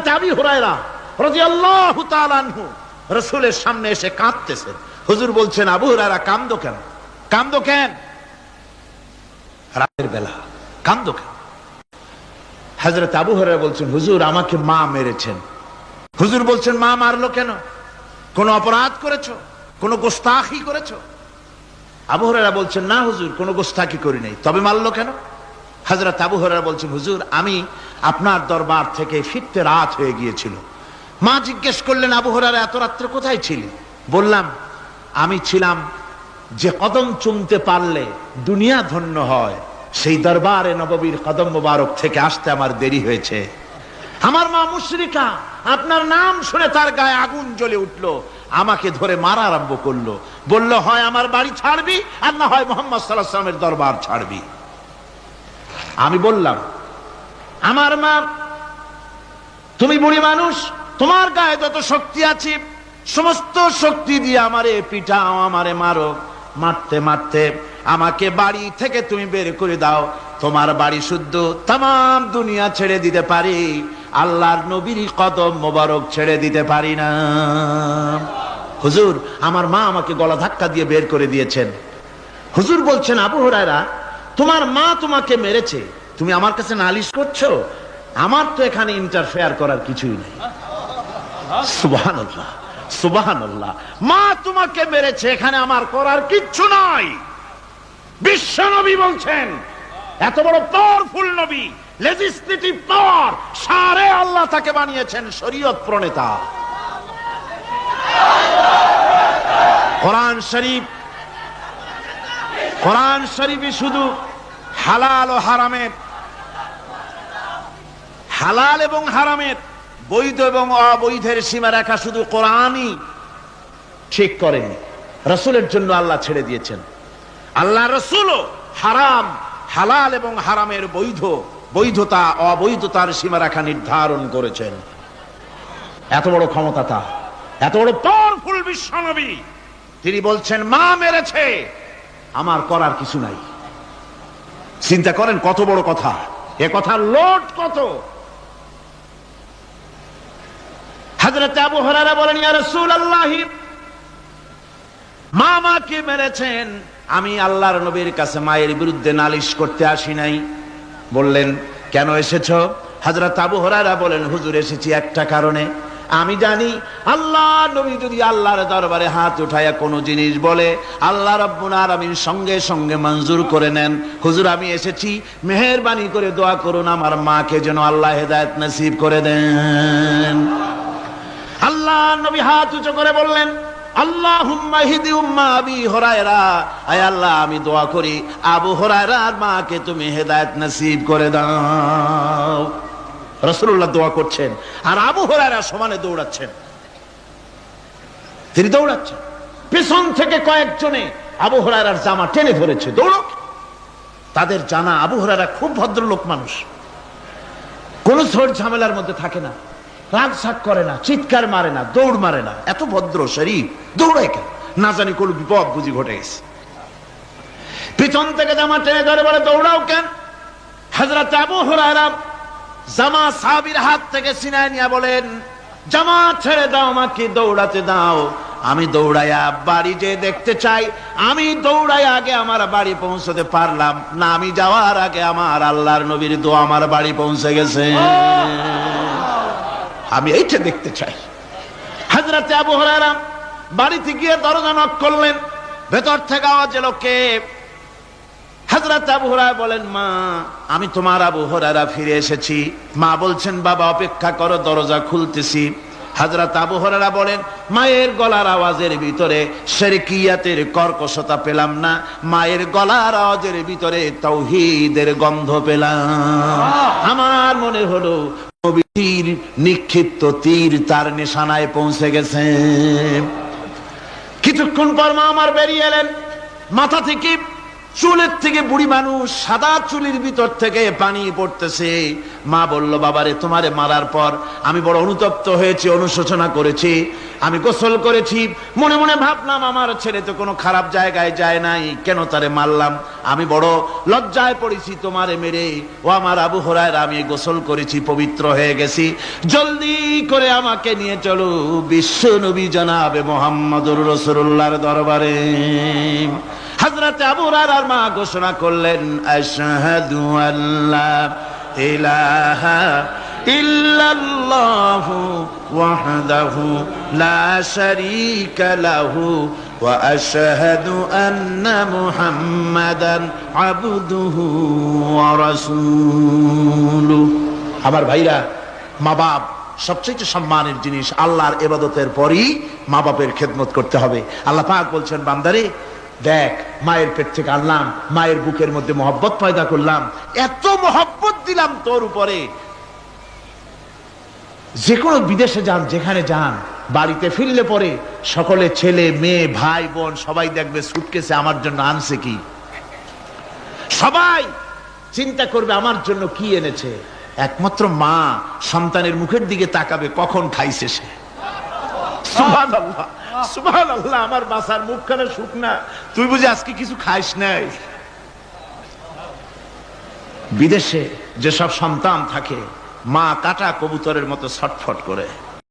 হযরত আবু হুরায়রা রাদিয়াল্লাহু তাআলা আনহু রাসূলের সামনে এসে কাঁদতেছেন। হুজুর বলছেন, আবু হুরায়রা কাঁদো কেন? কাঁদো কেন? রাতের বেলা কাঁদো কেন? হযরত আবু হুরায়রা বলছেন, হুজুর আমাকে মা মেরেছেন। হুজুর বলছেন, মা মারলো কেন? কোন অপরাধ করেছো? কোন গোস্তাখি করেছো? আবু হুরায়রা বলছেন, না হুজুর, কোন গোস্তাখি করি নাই। তবে মারলো কেন? হযরত আবু হুরায়রা বলছেন, হুজুর আমি আপনার দরবার থেকে ফিরতে রাত হয়ে গিয়েছিল। মা জিজ্ঞেস করলেন, আবু হুরায়রা এত রাত্রে কোথায় ছিলি? বললাম, আমি ছিলাম যে কদম চুমতে পারলে দুনিয়া ধন্য হয়, সেই দরবারে নববীর কদম মোবারক থেকে আসতে আমার দেরি হয়েছে। আমার মা মুশরিকা, আপনার নাম শুনে তার গায়ে আগুন জ্বলে উঠলো, আমাকে ধরে মারা আরম্ভ করলো। বলল, হয় আমার বাড়ি ছাড়বি আর না হয় মুহাম্মদ সাল্লাল্লাহু আলাইহি ওয়াসাল্লামের দরবার ছাড়বি। আমি বললাম, আমার মা, তুমি বুড়ি মানুষ, তোমার গায়ে যত শক্তি আছে সমস্ত শক্তি দিয়ে আমারে পিটাও, আমারে মারো। মারতে মারতে আমাকে বাড়ি থেকে তুমি বের করে দাও। তোমার বাড়ি শুদ্ধ, তাম দুনিয়া ছেড়ে দিতে পারি, আল্লাহর নবীর কদম মোবারক ছেড়ে দিতে পারি না। হুজুর, আমার মা আমাকে গলা ধাক্কা দিয়ে বের করে দিয়েছেন। হুজুর বলছেন, আবু হুরায়রা, তোমার মা তোমাকে মেরেছে, তুমি আমার কাছে নালিশ করছো? আমার তো এখানে ইন্টারফেয়ার করার কিছুই নেই। সুবহানাল্লাহ, সুবহানাল্লাহ। মা তোমাকে মেরেছে, এখানে আমার করার কিচ্ছু নাই। বিশ্ব নবী বলছেন, এত বড় পাওয়ারফুল নবী, লেজিসলেটিভ পাওয়ার, সারে আল্লাহ তাকে বানিয়েছেন শরীয়ত প্রণেতা। কোরআন শরীফ, কোরআন শরীফে শুধু হালাল ও হারামের, হালাল এবং হারামের, বৈধ এবং অবৈধের সীমারেখা শুধু কোরআনই ঠিক করেনি, রাসূলের জন্য আল্লাহ ছেড়ে দিয়েছেন। আল্লাহ রাসূলও হারাম, হালাল এবং হারামের বৈধতা অবৈধতার সীমারেখা নির্ধারণ করেছেন। এত বড় ক্ষমতা তার, এত বড় পাওয়ারফুল বিশ্বনবী, তিনি বলছেন মা মেরেছে, আমার করার কিছু নাই। চিন্তা করেন কত বড় কথা, এ কথার লোড কত। হযরত আবু হুরায়রা বলেন, ইয়া রাসূলুল্লাহ, মা মাকে মেরেছেন, আমি আল্লাহর নবীর কাছে মায়ের বিরুদ্ধে নালিশ করতে আসি নাই। বললেন, কেন এসেছো? হযরত আবু হুরায়রা বলেন, হুজুর এসেছি একটা কারণে, আমি জানি আল্লাহ নবী যদি আল্লাহর দরবারে হাত উঠায়া কোনো জিনিস বলে, আল্লাহ রাব্বুল আলামিন সঙ্গে সঙ্গে মঞ্জুর করে নেন। হুজুর আমি এসেছি, মেহেরবানি করে দোয়া করুন আমার মাকে যেন আল্লাহ হেদায়েত নসিব করে দেন। আল্লাহ নবী হাত উঁচু করে বললেন, আল্লাহুম্মা হিদি উম্মা আবি হুরায়রা, আয় আল্লাহ আমি দোয়া করি আবু হুরায়রার মাকে তুমি হেদায়েত নসিব করে দাও। রাসূলুল্লাহ দোয়া করছেন আর আবু হুরায়রা সমানে দৌড়াচ্ছেন। তিনি দৌড়াচ্ছেন, পেছন থেকে কয়েকজনে আবু হুরায়রার জামা টেনে ধরেছে, দৌড়ো। তাদের জানা আবু হুরায়রা খুব ভদ্রলোক মানুষ, কোন ঝড় ঝামেলার মধ্যে থাকে না, রাগ সাগ করে না, চিৎকার মারে না, দৌড় মারে না, এত ভদ্র শরীর, দৌড়ায় কেন? না জানি কোন বিপদ বুঝি ঘটে গেছে। পিছন থেকে জামা টেনে ধরে বলে, দৌড়াও কেন? হযরত আবু হুরায়রা জামা সাহাবীর হাত থেকে ছিনায় নিয়ে বলেন, জামা ছেড়ে দাও, আমাকে দৌড়াতে দাও। আমি দৌড়াইয়া বাড়ি যে দেখতে চাই, আমি দৌড়াই আগে আমার বাড়ি পৌঁছতে পারলাম না, আমি যাওয়ার আগে আমার আল্লাহর নবীর দোয়া আমার বাড়ি পৌঁছে গেছে, আমি এইটা দেখতে চাই। হযরত আবু হুরায়রা বাড়িতে গিয়ে দরজা নক করলেন, ভেতর থেকে আওয়াজ এলো, কে? হযরত আবু হুরায়রা বলেন, মা আমি তোমার আবু হুরায়রা ফিরে এসেছি। মা বলছেন, বাবা অপেক্ষা করো, দরজা খুলতেছি। হযরত আবু হুরায়রা বলেন, মায়ের গলার আওয়াজের ভিতরে শিরকিয়াতের কর্কশতা পেলাম না, মায়ের গলার আওয়াজের ভিতরে তাওহীদের গন্ধ পেলাম। আমার মনে হলো নবীর নিক্ষিপ্ত তীর তার নিশানায় পৌঁছে গেছে। কিছুক্ষণ পর মা আমার বেরিয়ে এলেন, মাথা থেকে চুলের থেকে বুড়ি মানুষ, সাদা চুলের ভিতর থেকে পানি পড়তেছে। মা বলল, বাবারে তোমারে মারার পর আমি বড় অনুতপ্ত হয়েছি, অনুশোচনা করেছি, আমি গোসল করেছি, মনে মনে ভাবলাম আমার ছেলে তো কোনো খারাপ জায়গায় যায় নাই, কেন তারে মারলাম, আমি বড় লজ্জায় পড়েছি তোমারে মেরে। ও আমার আবু হুরায়রা, আমি গোসল করেছি, পবিত্র হয়ে গেছি, জলদি করে আমাকে নিয়ে চলো বিশ্ব নবী জনাবে মুহাম্মদুর রাসূলুল্লাহর দরবারে। হযরত আবু হুরায়রার মা ঘোষণা করলেন, আশহাদু আল্লা ইলাহা ইল্লাল্লাহু ওয়াহদাহু লা শারীকা লাহু ওয়া আশহাদু আন্না মুহাম্মাদান আবদুহু ওয়া রাসূলুহু। আমার ভাইরা, মা বাপ সবচেয়ে সম্মানের জিনিস। আল্লাহর ইবাদতের পরই মা বাপের খেদমত করতে হবে। আল্লাহ পাক বলছেন, বান্দারে দেখ, মায়ের পেট থেকে আনলাম, মায়ের বুকের মধ্যে মহব্বত পয়দা করলাম, এত মহব্বত দিলাম তোর উপরে, যে কোনো বিদেশে যান, যেখানে যান, বাড়িতে ফিরলে পরে সকলে, ছেলে মেয়ে ভাই বোন সবাই দেখবে সুটকেসে আমার জন্য আনছে কি, সবাই চিন্তা করবে আমার জন্য কি এনেছে। একমাত্র মা সন্তানের মুখের দিকে তাকাবে কখন খাইছে সে। সুবহানাল্লাহ, সুবহানাল্লাহ, আমার বাসার মুখখানা শুকনা, তুই বুঝি আজকে কিছু খাইস নাই। বিদেশে যেসব সন্তান থাকে, মা কাটা কবুতরের মতো ছটফট করে।